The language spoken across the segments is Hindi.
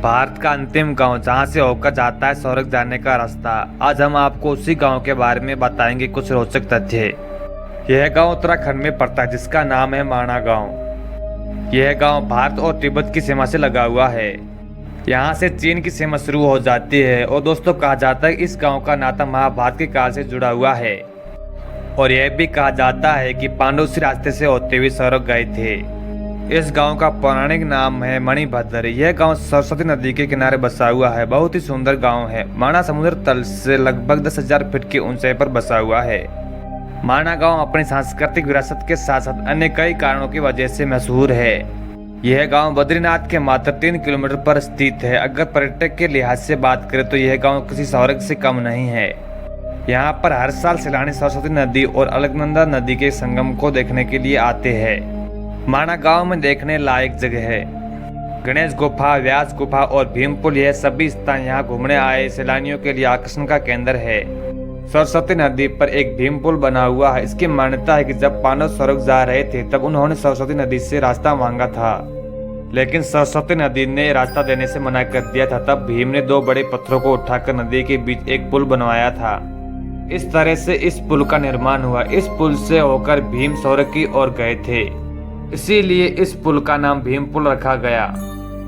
भारत का अंतिम गांव जहां से होकर जाता है स्वर्ग जाने का रास्ता। आज हम आपको उसी गांव के बारे में बताएंगे कुछ रोचक तथ्य। यह गांव उत्तराखंड में पड़ता है जिसका नाम है माणा गांव। यह गांव भारत और तिब्बत की सीमा से लगा हुआ है। यहाँ से चीन की सीमा शुरू हो जाती है और दोस्तों कहा जाता है इस गांव का नाता महाभारत के काल से जुड़ा हुआ है। और यह भी कहा जाता है कि पांडव उसी रास्ते से होते हुए स्वर्ग गए थे। इस गांव का पौराणिक नाम है मणिभद्र। यह गांव सरस्वती नदी के किनारे बसा हुआ है। बहुत ही सुंदर गांव है। माणा समुद्र तल से लगभग 10,000 फीट की ऊंचाई पर बसा हुआ है। माणा गांव अपनी सांस्कृतिक विरासत के साथ साथ अन्य कई कारणों की वजह से मशहूर है। यह गांव बद्रीनाथ के मात्र 3 किलोमीटर पर स्थित है। अगर पर्यटक के लिहाज से बात करें तो यह गांव किसी स्वर्ग से कम नहीं है। यहाँ पर हर साल सैलानी सरस्वती नदी और अलकनंदा नदी के संगम को देखने के लिए आते हैं। माणा गांव में देखने लायक जगह है। गणेश गुफा, व्यास गुफा और भीमपुल, यह सभी स्थान यहाँ घूमने आए सैलानियों के लिए आकर्षण का केंद्र है। सरस्वती नदी पर एक भीमपुल बना हुआ है। इसकी मान्यता है कि जब पांडव स्वर्ग जा रहे थे तब उन्होंने सरस्वती नदी से रास्ता मांगा था, लेकिन सरस्वती नदी ने रास्ता देने से मना कर दिया था। तब भीम ने 2 बड़े पत्थरों को उठाकर नदी के बीच एक पुल बनवाया था। इस तरह से इस पुल का निर्माण हुआ। इस पुल से होकर भीम स्वर्ग की ओर गए थे, इसीलिए इस पुल का नाम भीमपुल रखा गया।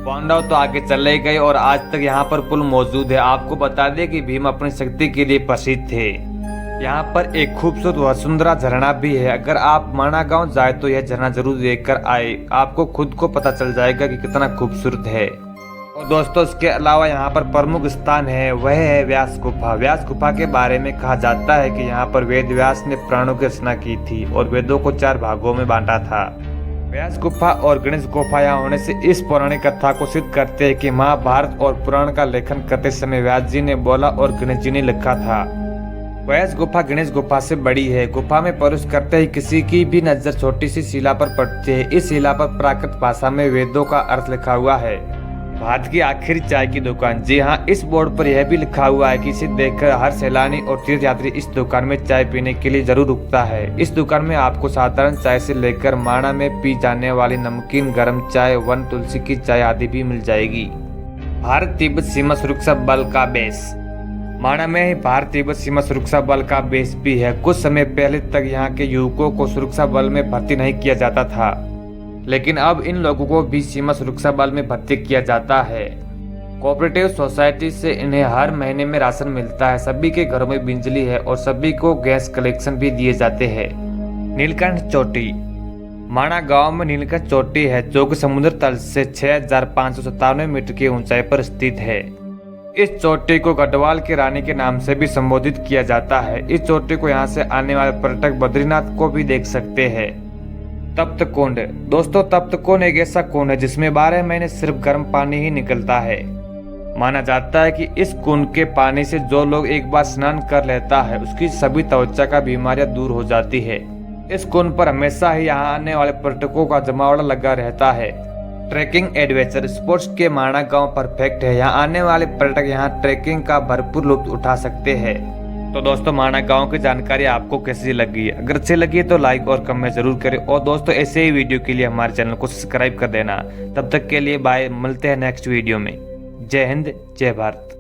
पांडव तो आगे चले गए और आज तक यहाँ पर पुल मौजूद है। आपको बता दें कि भीम अपनी शक्ति के लिए प्रसिद्ध थे। यहाँ पर एक खूबसूरत वसुंधरा झरना भी है। अगर आप माणा गांव जाए तो यह झरना जरूर देखकर आए। आपको खुद को पता चल जाएगा कि कितना खूबसूरत है। और दोस्तों इसके अलावा यहाँ पर प्रमुख स्थान है, वह है व्यास गुफा। व्यास गुफा के बारे में कहा जाता है कि यहाँ पर वेद व्यास ने पुराणों की रचना की थी और वेदों को 4 भागों में बांटा था। व्यास गुफा और गणेश गुफा यहाँ होने से इस पौराणिक कथा को सिद्ध करते हैं कि महाभारत और पुराण का लेखन करते समय व्यास जी ने बोला और गणेश जी ने लिखा था। व्यास गुफा गणेश गुफा से बड़ी है। गुफा में प्रवेश करते ही किसी की भी नजर छोटी सी शिला पर पड़ती है। इस शिला पर प्राकृत भाषा में वेदों का अर्थ लिखा हुआ है। भारत की आखिरी चाय की दुकान। जी हाँ, इस बोर्ड पर यह भी लिखा हुआ है कि इसे देखकर हर सैलानी और तीर्थयात्री इस दुकान में चाय पीने के लिए जरूर रुकता है। इस दुकान में आपको साधारण चाय से लेकर माणा में पी जाने वाली नमकीन गर्म चाय, वन तुलसी की चाय आदि भी मिल जाएगी। भारत तिब्बत सीमा सुरक्षा बल का बेस। माणा में ही भारत तिब्बत सीमा सुरक्षा बल का बेस भी है। कुछ समय पहले तक यहाँ के युवकों को सुरक्षा बल में भर्ती नहीं किया जाता था, लेकिन अब इन लोगों को भी सीमा सुरक्षा बल में भर्ती किया जाता है। कोऑपरेटिव सोसाइटी से इन्हें हर महीने में राशन मिलता है। सभी के घरों में बिजली है और सभी को गैस कलेक्शन भी दिए जाते हैं। नीलकंठ चोटी। माणा गांव में नीलकंठ चोटी है जो कि समुद्र तल से 6,597 मीटर की ऊंचाई पर स्थित है। इस चोटी को गढ़वाल की रानी के नाम से भी संबोधित किया जाता है। इस चोटी को यहाँ से आने वाले पर्यटक बद्रीनाथ को भी देख सकते हैं। तप्त कुंड। दोस्तों तप्त कुंड एक ऐसा कुंड है जिसमें 12 महीने सिर्फ गर्म पानी ही निकलता है। माना जाता है कि इस कुंड के पानी से जो लोग एक बार स्नान कर लेता है उसकी सभी त्वचा का बीमारियां दूर हो जाती है। इस कुंड पर हमेशा ही यहाँ आने वाले पर्यटकों का जमावड़ा लगा रहता है। ट्रैकिंग एडवेंचर स्पोर्ट्स के माणा गांव परफेक्ट है। यहाँ आने वाले पर्यटक यहाँ ट्रैकिंग का भरपूर लुत्फ उठा सकते हैं। तो दोस्तों माणा गांव की जानकारी आपको कैसी लगी है? अगर अच्छी लगी है तो लाइक और कमेंट जरूर करें। और दोस्तों ऐसे ही वीडियो के लिए हमारे चैनल को सब्सक्राइब कर देना। तब तक के लिए बाय, मिलते हैं नेक्स्ट वीडियो में। जय हिंद, जय भारत।